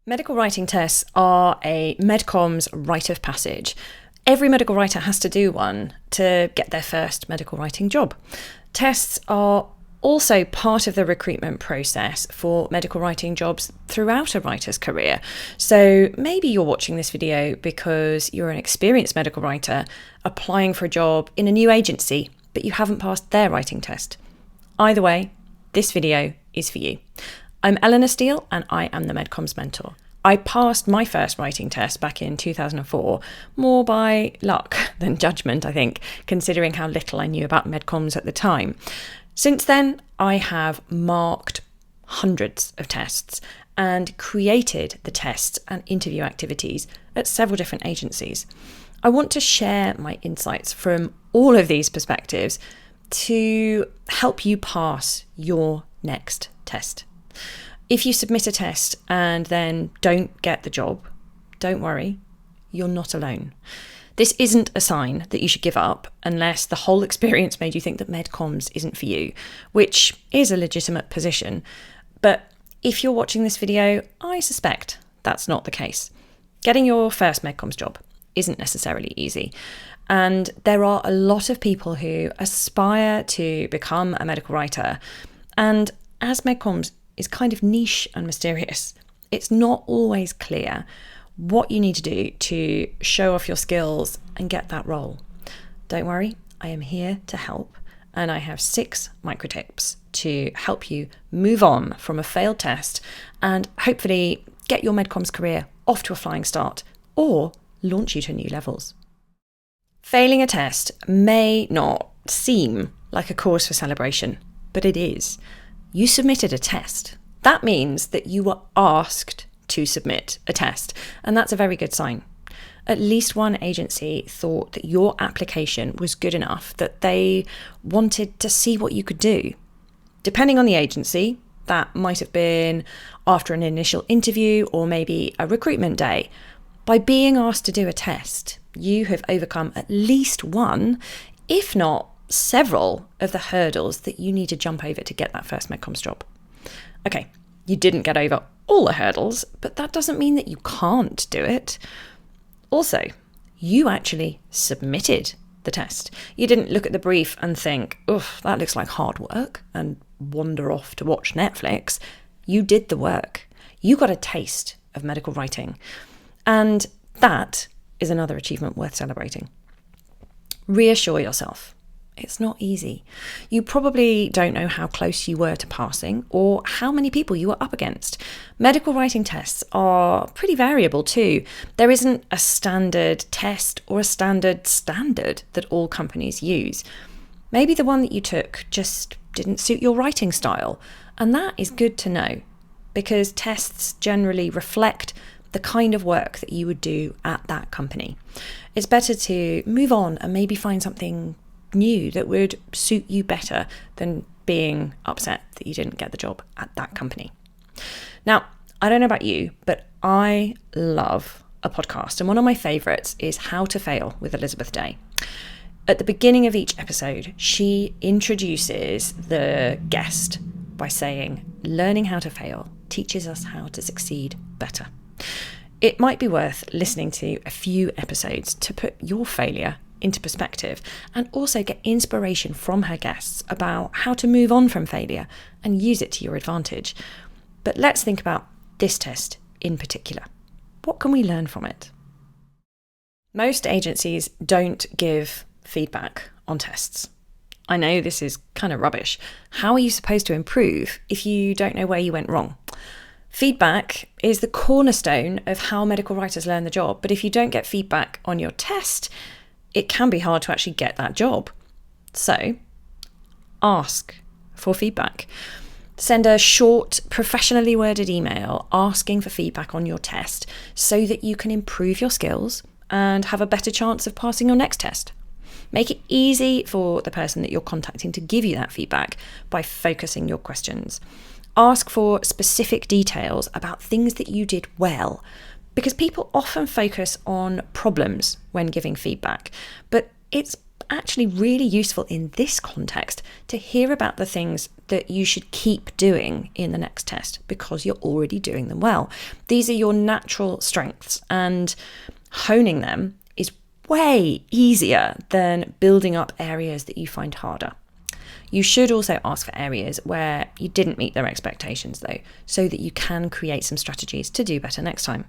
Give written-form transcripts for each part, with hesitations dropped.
Medical writing tests are a MedComms rite of passage. Every medical writer has to do one to get their first medical writing job. Tests are also part of the recruitment process for medical writing jobs throughout a writer's career. So maybe you're watching this video because you're an experienced medical writer applying for a job in a new agency, but you haven't passed their writing test. Either way, this video is for you. I'm Eleanor Steele and I am the MedComms Mentor. I passed my first writing test back in 2004, more by luck than judgment, I think, considering how little I knew about MedComms at the time. Since then, I have marked hundreds of tests and created the tests and interview activities at several different agencies. I want to share my insights from all of these perspectives to help you pass your next test. If you submit a test and then don't get the job, don't worry, you're not alone. This isn't a sign that you should give up unless the whole experience made you think that MedComms isn't for you, which is a legitimate position. But if you're watching this video, I suspect that's not the case. Getting your first MedComms job isn't necessarily easy. And there are a lot of people who aspire to become a medical writer. And as MedComms is kind of niche and mysterious, it's not always clear what you need to do to show off your skills and get that role. Don't worry, I am here to help, and I have 6 micro tips to help you move on from a failed test and hopefully get your MedComms career off to a flying start or launch you to new levels. Failing a test may not seem like a cause for celebration, but it is. You submitted a test. That means that you were asked to submit a test, and that's a very good sign. At least one agency thought that your application was good enough that they wanted to see what you could do. Depending on the agency, that might have been after an initial interview or maybe a recruitment day. By being asked to do a test, you have overcome at least one, if not several, of the hurdles that you need to jump over to get that first MedComms job. Okay, you didn't get over all the hurdles, but that doesn't mean that you can't do it. Also, you actually submitted the test. You didn't look at the brief and think, "Oh, that looks like hard work," and wander off to watch Netflix. You did the work. You got a taste of medical writing. And that is another achievement worth celebrating. Reassure yourself. It's not easy. You probably don't know how close you were to passing or how many people you were up against. Medical writing tests are pretty variable too. There isn't a standard test or a standard that all companies use. Maybe the one that you took just didn't suit your writing style, and that is good to know because tests generally reflect the kind of work that you would do at that company. It's better to move on and maybe find something new that would suit you better than being upset that you didn't get the job at that company. Now, I don't know about you, but I love a podcast, and one of my favourites is How to Fail with Elizabeth Day. At the beginning of each episode, she introduces the guest by saying, "Learning how to fail teaches us how to succeed better." It might be worth listening to a few episodes to put your failure into perspective and also get inspiration from her guests about how to move on from failure and use it to your advantage. But let's think about this test in particular. What can we learn from it? Most agencies don't give feedback on tests. I know this is kind of rubbish. How are you supposed to improve if you don't know where you went wrong? Feedback is the cornerstone of how medical writers learn the job, but if you don't get feedback on your test, it can be hard to actually get that job. So, ask for feedback. Send a short, professionally worded email asking for feedback on your test so that you can improve your skills and have a better chance of passing your next test. Make it easy for the person that you're contacting to give you that feedback by focusing your questions. Ask for specific details about things that you did well, because people often focus on problems when giving feedback, but it's actually really useful in this context to hear about the things that you should keep doing in the next test because you're already doing them well. These are your natural strengths, and honing them is way easier than building up areas that you find harder. You should also ask for areas where you didn't meet their expectations, though, so that you can create some strategies to do better next time.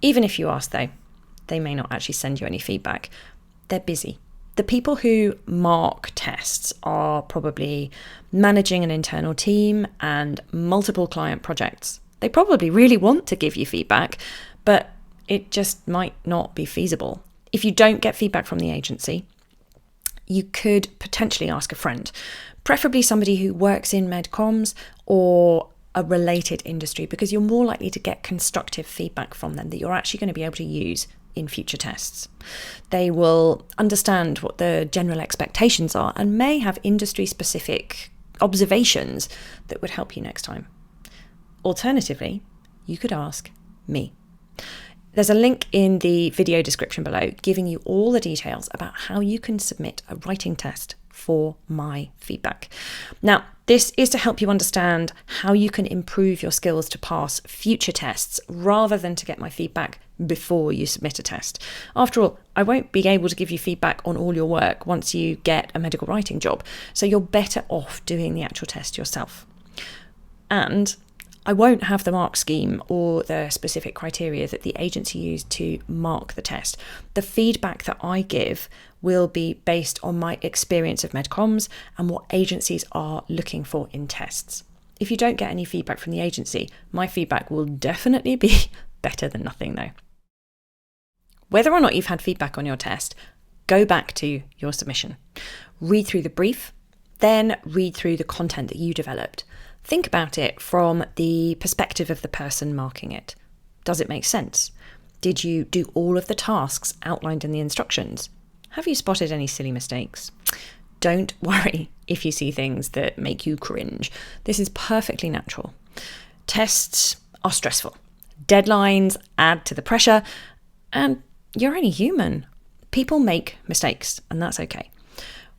Even if you ask, though, they may not actually send you any feedback. They're busy. The people who mark tests are probably managing an internal team and multiple client projects. They probably really want to give you feedback, but it just might not be feasible. If you don't get feedback from the agency, you could potentially ask a friend, preferably somebody who works in MedComms or a related industry, because you're more likely to get constructive feedback from them that you're actually going to be able to use in future tests. They will understand what the general expectations are and may have industry-specific observations that would help you next time. Alternatively, you could ask me. There's a link in the video description below giving you all the details about how you can submit a writing test for my feedback. Now, this is to help you understand how you can improve your skills to pass future tests rather than to get my feedback before you submit a test. After all, I won't be able to give you feedback on all your work once you get a medical writing job, so you're better off doing the actual test yourself. And I won't have the mark scheme or the specific criteria that the agency used to mark the test. The feedback that I give will be based on my experience of MedComms and what agencies are looking for in tests. If you don't get any feedback from the agency, my feedback will definitely be better than nothing though. Whether or not you've had feedback on your test, go back to your submission. Read through the brief, then read through the content that you developed. Think about it from the perspective of the person marking it. Does it make sense? Did you do all of the tasks outlined in the instructions? Have you spotted any silly mistakes? Don't worry if you see things that make you cringe. This is perfectly natural. Tests are stressful. Deadlines add to the pressure, and you're only human. People make mistakes, and that's okay.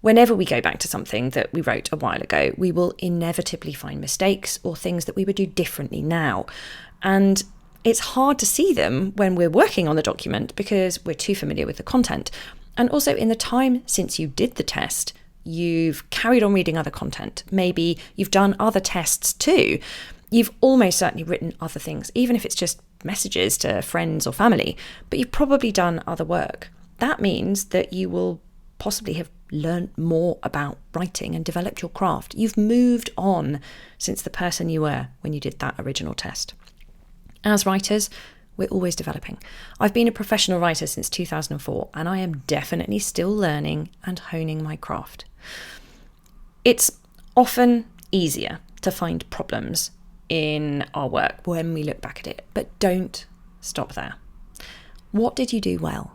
Whenever we go back to something that we wrote a while ago, we will inevitably find mistakes or things that we would do differently now. And it's hard to see them when we're working on the document because we're too familiar with the content. And also in the time since you did the test, you've carried on reading other content. Maybe you've done other tests too. You've almost certainly written other things, even if it's just messages to friends or family, but you've probably done other work. That means that you will possibly have learned more about writing and developed your craft. You've moved on since the person you were when you did that original test. As writers, we're always developing. I've been a professional writer since 2004, and I am definitely still learning and honing my craft. It's often easier to find problems in our work when we look back at it, but don't stop there. What did you do well?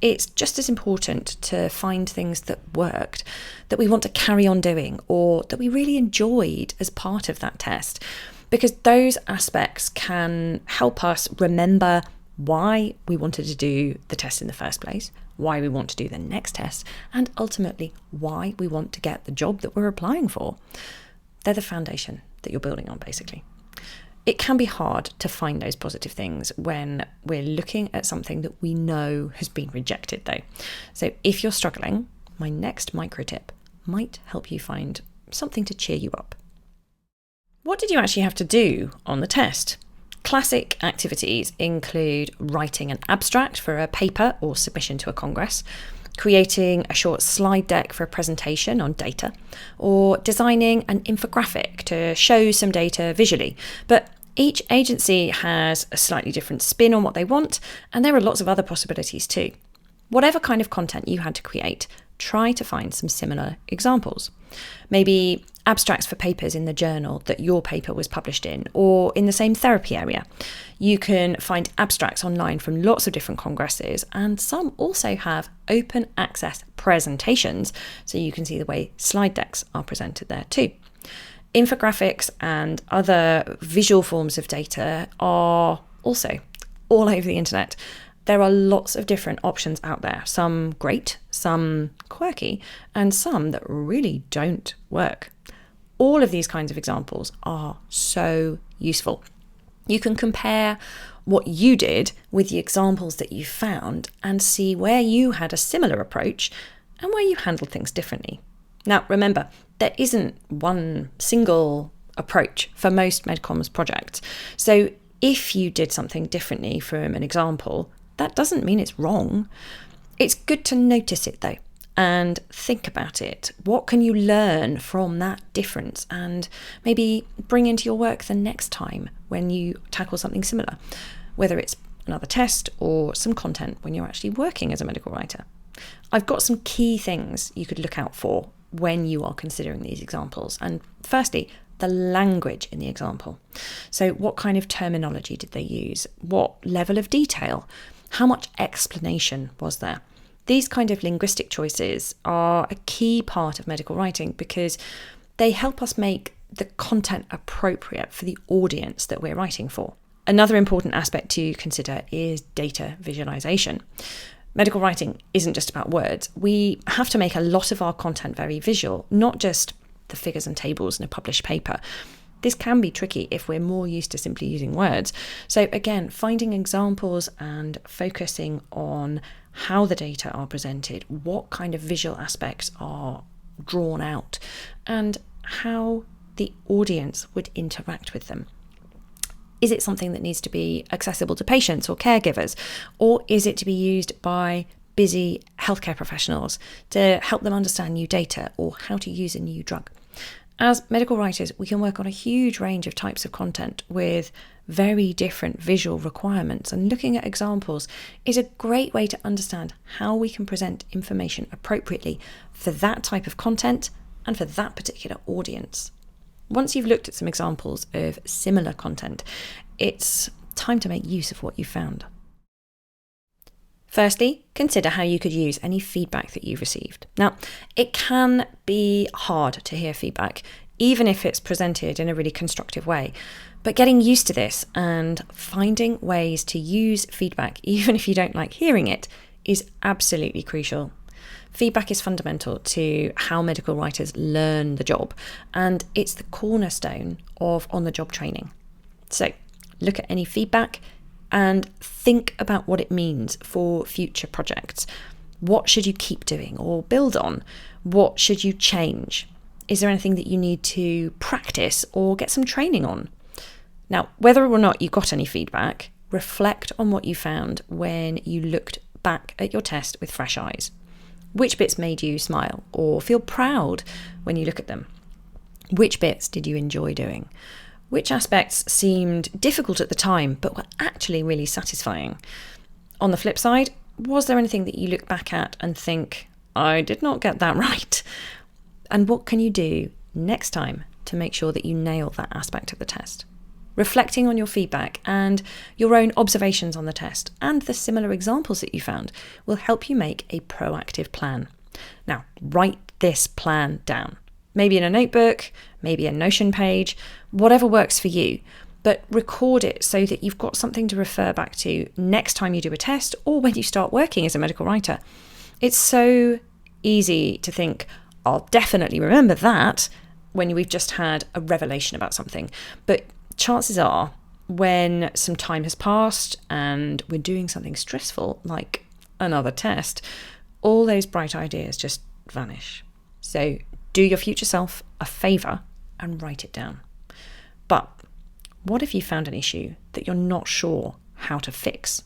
It's just as important to find things that worked, that we want to carry on doing, or that we really enjoyed as part of that test, because those aspects can help us remember why we wanted to do the test in the first place, why we want to do the next test, and ultimately why we want to get the job that we're applying for. They're the foundation that you're building on, basically. It can be hard to find those positive things when we're looking at something that we know has been rejected, though. So if you're struggling, my next micro tip might help you find something to cheer you up. What did you actually have to do on the test? Classic activities include writing an abstract for a paper or submission to a congress, creating a short slide deck for a presentation on data, or designing an infographic to show some data visually. But each agency has a slightly different spin on what they want, and there are lots of other possibilities too. Whatever kind of content you had to create, try to find some similar examples. Maybe abstracts for papers in the journal that your paper was published in, or in the same therapy area. You can find abstracts online from lots of different congresses, and some also have open access presentations, so you can see the way slide decks are presented there too. Infographics and other visual forms of data are also all over the internet, There are lots of different options out there, some great, some quirky, and some that really don't work. All of these kinds of examples are so useful. You can compare what you did with the examples that you found and see where you had a similar approach and where you handled things differently. Now, remember, there isn't one single approach for most MedComms projects. So if you did something differently from an example, that doesn't mean it's wrong. It's good to notice it though and think about it. What can you learn from that difference and maybe bring into your work the next time when you tackle something similar, whether it's another test or some content when you're actually working as a medical writer. I've got some key things you could look out for when you are considering these examples. And firstly, the language in the example. So what kind of terminology did they use? What level of detail? How much explanation was there? These kind of linguistic choices are a key part of medical writing because they help us make the content appropriate for the audience that we're writing for. Another important aspect to consider is data visualization. Medical writing isn't just about words. We have to make a lot of our content very visual, not just the figures and tables in a published paper. This can be tricky if we're more used to simply using words. So again, finding examples and focusing on how the data are presented, what kind of visual aspects are drawn out, and how the audience would interact with them. Is it something that needs to be accessible to patients or caregivers, or is it to be used by busy healthcare professionals to help them understand new data or how to use a new drug? As medical writers, we can work on a huge range of types of content with very different visual requirements, and looking at examples is a great way to understand how we can present information appropriately for that type of content and for that particular audience. Once you've looked at some examples of similar content, it's time to make use of what you found. Firstly, consider how you could use any feedback that you've received. Now, it can be hard to hear feedback, even if it's presented in a really constructive way. But getting used to this and finding ways to use feedback, even if you don't like hearing it, is absolutely crucial. Feedback is fundamental to how medical writers learn the job, and it's the cornerstone of on-the-job training. So, look at any feedback and think about what it means for future projects. What should you keep doing or build on? What should you change? Is there anything that you need to practice or get some training on? Now, whether or not you got any feedback, reflect on what you found when you looked back at your test with fresh eyes. Which bits made you smile or feel proud when you look at them? Which bits did you enjoy doing? Which aspects seemed difficult at the time but were actually really satisfying? On the flip side, was there anything that you look back at and think, I did not get that right? And what can you do next time to make sure that you nail that aspect of the test? Reflecting on your feedback and your own observations on the test and the similar examples that you found will help you make a proactive plan. Now, write this plan down. Maybe in a notebook, maybe a Notion page, whatever works for you. But record it so that you've got something to refer back to next time you do a test or when you start working as a medical writer. It's so easy to think, I'll definitely remember that when we've just had a revelation about something. But chances are, when some time has passed and we're doing something stressful, like another test, all those bright ideas just vanish. So do your future self a favour and write it down. But what if you found an issue that you're not sure how to fix?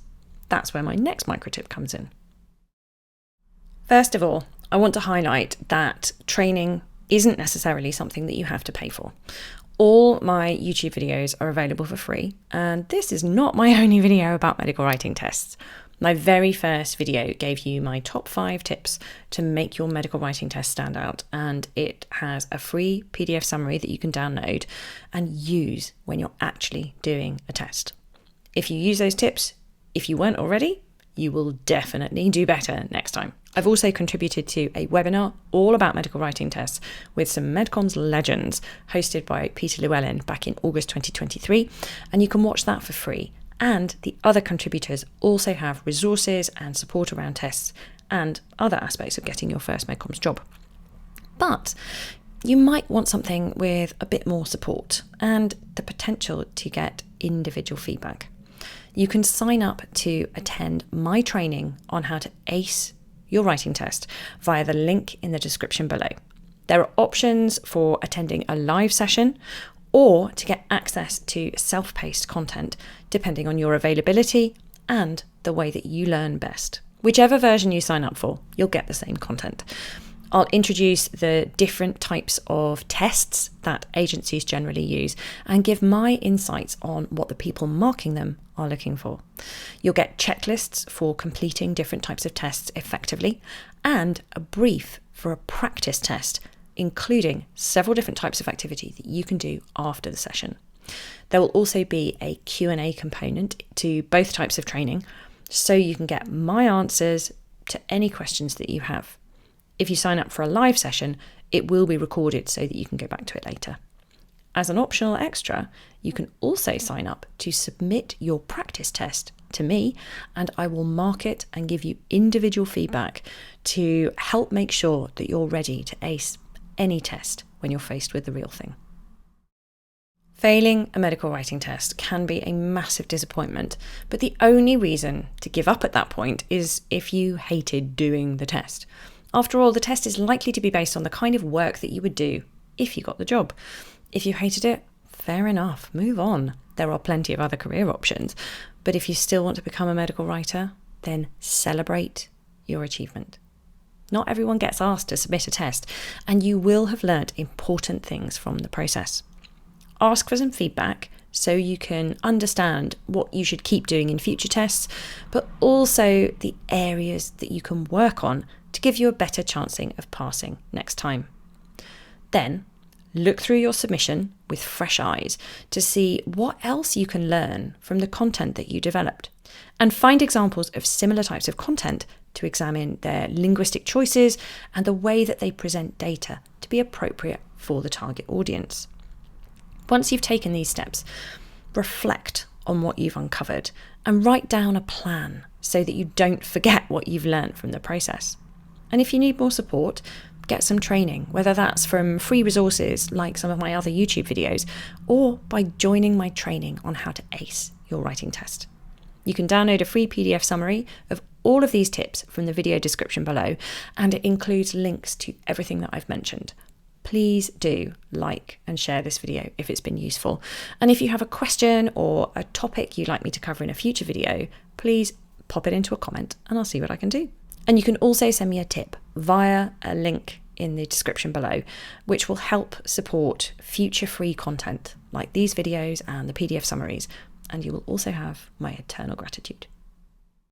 That's where my next micro tip comes in. First of all, I want to highlight that training isn't necessarily something that you have to pay for. All my YouTube videos are available for free, and this is not my only video about medical writing tests. My very first video gave you my top 5 tips to make your medical writing test stand out, and it has a free PDF summary that you can download and use when you're actually doing a test. If you use those tips, if you weren't already, you will definitely do better next time. I've also contributed to a webinar all about medical writing tests with some MedComms legends hosted by Peter Llewellyn back in August 2023, and you can watch that for free And the other contributors also have resources and support around tests and other aspects of getting your first MedComms job. But you might want something with a bit more support and the potential to get individual feedback. You can sign up to attend my training on how to ace your writing test via the link in the description below. There are options for attending a live session or to get access to self-paced content, depending on your availability and the way that you learn best. Whichever version you sign up for, you'll get the same content. I'll introduce the different types of tests that agencies generally use and give my insights on what the people marking them are looking for. You'll get checklists for completing different types of tests effectively and a brief for a practice test, including several different types of activity that you can do after the session. There will also be a Q&A component to both types of training, so you can get my answers to any questions that you have. If you sign up for a live session, it will be recorded so that you can go back to it later. As an optional extra, you can also sign up to submit your practice test to me, and I will mark it and give you individual feedback to help make sure that you're ready to ace any test when you're faced with the real thing. Failing a medical writing test can be a massive disappointment, but the only reason to give up at that point is if you hated doing the test. After all, the test is likely to be based on the kind of work that you would do if you got the job. If you hated it, fair enough, move on. There are plenty of other career options. But if you still want to become a medical writer, then celebrate your achievement. Not everyone gets asked to submit a test, and you will have learnt important things from the process. Ask for some feedback so you can understand what you should keep doing in future tests, but also the areas that you can work on to give you a better chancing of passing next time. Then, look through your submission with fresh eyes to see what else you can learn from the content that you developed, and find examples of similar types of content to examine their linguistic choices and the way that they present data to be appropriate for the target audience. Once you've taken these steps, reflect on what you've uncovered and write down a plan so that you don't forget what you've learned from the process. And if you need more support, get some training, whether that's from free resources like some of my other YouTube videos, or by joining my training on how to ace your writing test. You can download a free PDF summary of all of these tips from the video description below, and it includes links to everything that I've mentioned. Please do like and share this video if it's been useful. And if you have a question or a topic you'd like me to cover in a future video, please pop it into a comment and I'll see what I can do. And you can also send me a tip via a link in the description below, which will help support future free content like these videos and the PDF summaries. And you will also have my eternal gratitude.